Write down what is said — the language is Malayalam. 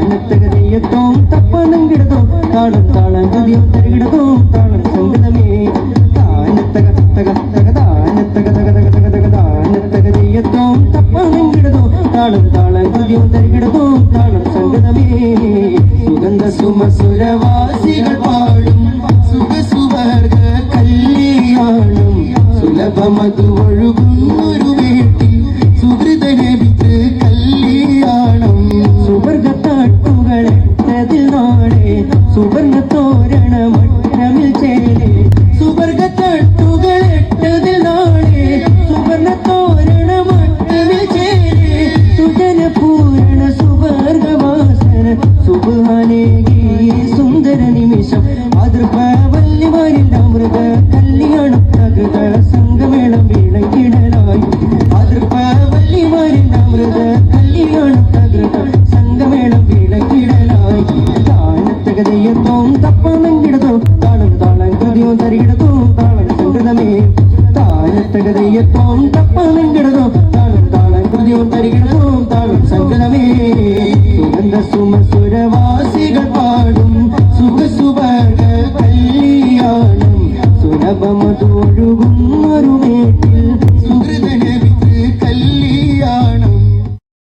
താനത്തകതയ്യത്തോം തപ്പനങ്കിടതോ താളം താളം ഗതിയോ തരികിടതോ താളം സംഗതമേ താനത്തക തക തക താനത്തക തക തക തക തക താനത്തകതയ്യത്തോം തപ്പനങ്കിടതോ താളം താളം ഗതിയോ തരികിടതോ താളം സംഗതമേ സുഗന്ധ സുമസുരവാസികൾ പാടും സുഖസുവർഗ കല്യാണം സുലഭമതു ഒഴുകുന്നൊരു വീട്ടിൽ സുഹൃതനബിക്ക് കല്യാണം സുവർഗത്താട്ടുകളെട്ടതിൽ നാളെ സുവർണ തോരണമട്ടമിൽ ചേരെ സുവർഗത്താട്ടുകളെട്ടതിൽ നാളെ സുവർണ തോരണമട്ടമിൽ ചേരെ സുജനപൂരണ സുവർഗവാസന സുബാനേകി സുന്ദര നിമിഷം അതിർപ്പവല്ലിമാരിൽ അമൃത കല്യാണം തകൃത സംഗമേളം വിളങ്ങിടലായി അതിർപ്പവല്ലിമാരിൽ അമൃത കല്യാണം തകൃത സംഗമേളം വിളങ്ങിടലായി താനത്തകതയ്യത്തോം തപ്പനങ്കിടതോ താളം താളം ഗതിയോ തരികിടതോ താളം സംഗതമേ താനത്തകതയ്യത്തോം തപ്പനങ്കിടതോ താളം താളം ഗതിയോ തരികിടതോ താളം സംഗതമേ സുഗന്ധ സുമസുരവാസികൾ പാടും സുഖസുവർഗ കല്യാണം സുലഭമതൊഴുകും